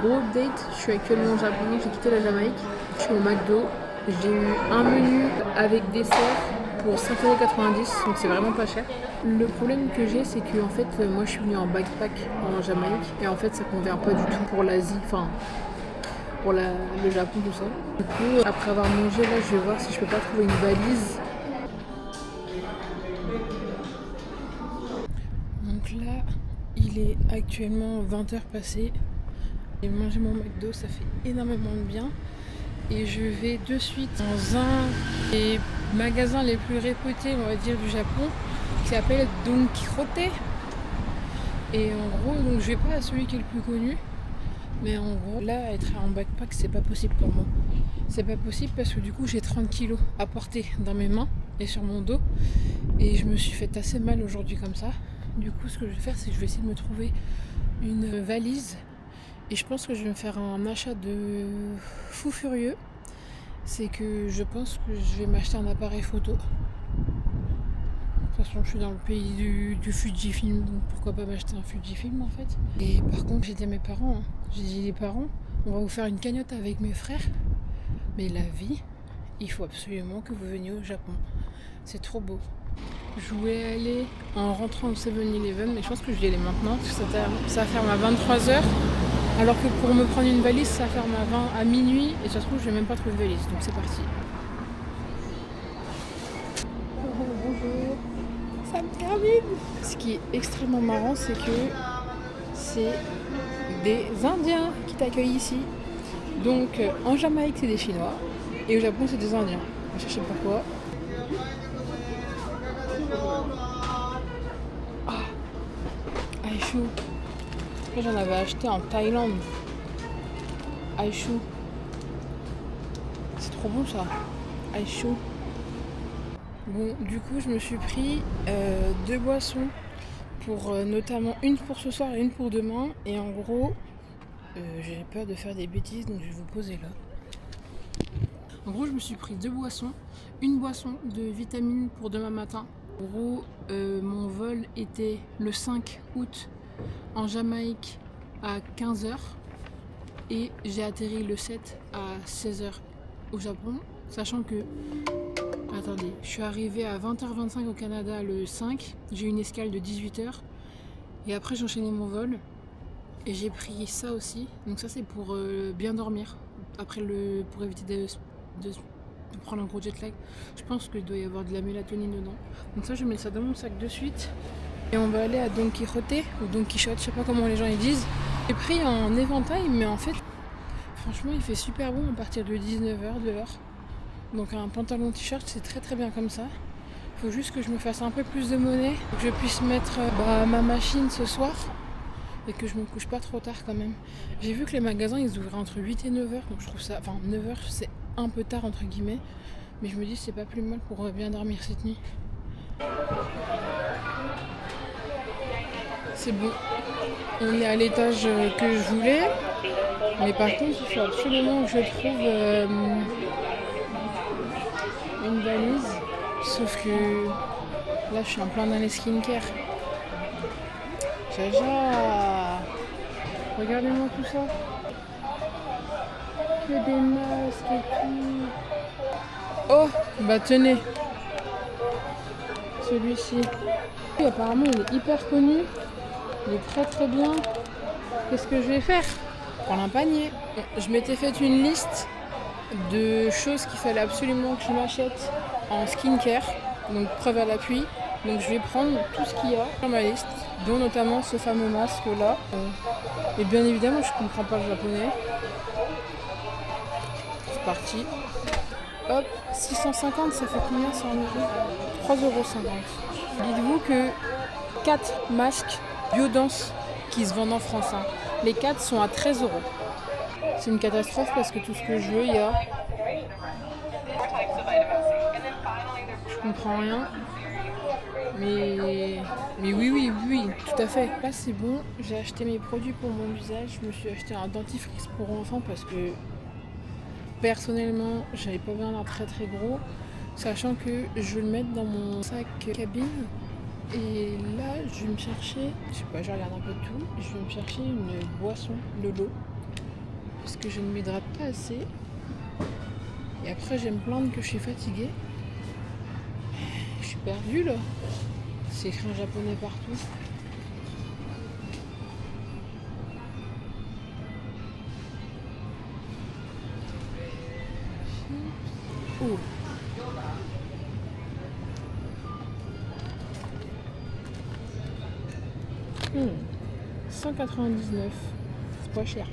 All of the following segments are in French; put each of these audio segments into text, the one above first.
Gros update, je suis actuellement au Japon, j'ai quitté la Jamaïque, je suis au McDo, j'ai eu un menu avec dessert pour 5,90 €, donc c'est vraiment pas cher. Le problème que j'ai, c'est que en fait, moi je suis venue en backpack en Jamaïque et en fait ça convient pas du tout pour l'Asie, enfin pour le Japon, tout ça. Du coup, après avoir mangé, là je vais voir si je peux pas trouver une valise. Donc là, il est actuellement 20h passées. Et manger mon McDo, ça fait énormément de bien. Et je vais de suite dans un des magasins les plus réputés, on va dire, du Japon, qui s'appelle Don Quijote. Et en gros, donc je vais pas à celui qui est le plus connu, mais en gros, là, être en backpack, c'est pas possible pour moi. C'est pas possible parce que du coup, j'ai 30 kilos à porter dans mes mains et sur mon dos. Et je me suis fait assez mal aujourd'hui comme ça. Du coup, ce que je vais faire, c'est que je vais essayer de me trouver une valise. Et je pense que je vais me faire un achat de fou furieux. C'est que je pense que je vais m'acheter un appareil photo. De toute façon, je suis dans le pays du Fujifilm, donc pourquoi pas m'acheter un Fujifilm en fait. Et par contre, j'ai dit à mes parents, j'ai dit les parents, on va vous faire une cagnotte avec mes frères. Mais la vie, il faut absolument que vous veniez au Japon. C'est trop beau. Je voulais aller en rentrant au 7-Eleven, mais je pense que je vais y aller maintenant, parce que ça ferme à 23h. Alors que pour me prendre une valise, ça ferme à minuit, et ça se trouve, je vais même pas trouver de valise, donc c'est parti. Bonjour, ça me termine. Ce qui est extrêmement marrant, c'est que c'est des Indiens qui t'accueillent ici. Donc en Jamaïque, c'est des Chinois, et au Japon, c'est des Indiens. Je sais pas pourquoi. Aishu. J'en avais acheté en Thaïlande. Aishu. C'est trop bon ça. Aishu. Bon, du coup, je me suis pris 2 boissons. Pour notamment une pour ce soir et une pour demain. Et en gros, j'ai peur de faire des bêtises, donc je vais vous poser là. En gros, je me suis pris 2 boissons. Une boisson de vitamines pour demain matin. En gros, mon vol était le 5 août en Jamaïque à 15h et j'ai atterri le 7 à 16h au Japon, sachant que, attendez, je suis arrivée à 20h25 au Canada le 5, j'ai eu une escale de 18h et après j'ai enchaîné mon vol et j'ai pris ça aussi, donc ça c'est pour bien dormir, après pour éviter de prendre un gros jet lag. Je pense qu'il doit y avoir de la mélatonine dedans, donc ça je mets ça dans mon sac de suite. Et on va aller à Don Quijote, ou Don Quichotte, je sais pas comment les gens ils disent. J'ai pris en éventail, mais en fait, franchement, il fait super bon à partir de 19h dehors. Donc un pantalon t-shirt, c'est très très bien comme ça. Faut juste que je me fasse un peu plus de monnaie, que je puisse mettre ma machine ce soir, et que je me couche pas trop tard quand même. J'ai vu que les magasins, ils ouvraient entre 8 et 9h, donc je trouve ça, enfin 9h, c'est un peu tard entre guillemets. Mais je me dis, c'est pas plus mal pour bien dormir cette nuit. C'est bon, on est à l'étage que je voulais, mais par contre il faut absolument que je trouve une valise, sauf que là je suis en plein dans les skincare. Jaja, regardez-moi tout ça, que des masques et tout. Oh, bah tenez, celui-ci. Et apparemment il est hyper connu. Il est très très bien. Qu'est-ce que je vais faire ? Prendre un panier. Je m'étais fait une liste de choses qu'il fallait absolument que je m'achète en skincare. Donc preuve à l'appui. Donc je vais prendre tout ce qu'il y a sur ma liste, dont notamment ce fameux masque là. Et bien évidemment je comprends pas le japonais. C'est parti. Hop, 650, ça fait combien ça en euros ? 3,50 €. Dites-vous que 4 masques Biodance qui se vendent en France. Hein. Les 4 sont à 13 €. C'est une catastrophe parce que tout ce que je veux, il y a. Je comprends rien. Mais oui, tout à fait. Là c'est bon, j'ai acheté mes produits pour mon visage. Je me suis acheté un dentifrice pour enfants parce que personnellement, j'avais pas besoin d'un très très gros. Sachant que je vais le mettre dans mon sac cabine. Et là, je vais me chercher, je sais pas, je regarde un peu tout, je vais me chercher une boisson de l'eau. parce que je ne m'hydrate pas assez. Et après, je vais me plaindre que je suis fatiguée. Je suis perdue là. C'est écrit en japonais partout. Oh. Hmm. 199. C'est pas cher.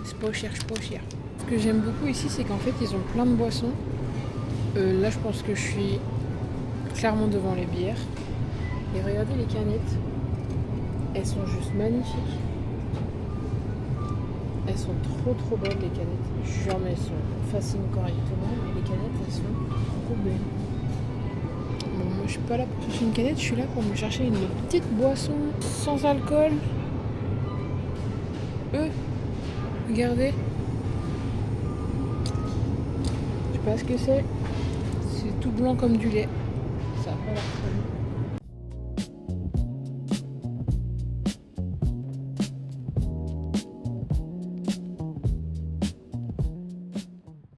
C'est pas cher. Ce que j'aime beaucoup ici, c'est qu'en fait, ils ont plein de boissons. Là, je pense que je suis clairement devant les bières. Et regardez les canettes. Elles sont juste magnifiques. Elles sont trop belles, les canettes. Je jure, mais elles sont faciles correctement. Mais les canettes, elles sont trop belles. Bon, moi, je suis pas là pour chercher une canette. Je suis là pour me chercher une petite boisson sans alcool. Regardez. Je sais pas ce que c'est. C'est tout blanc comme du lait. Ça a pas l'air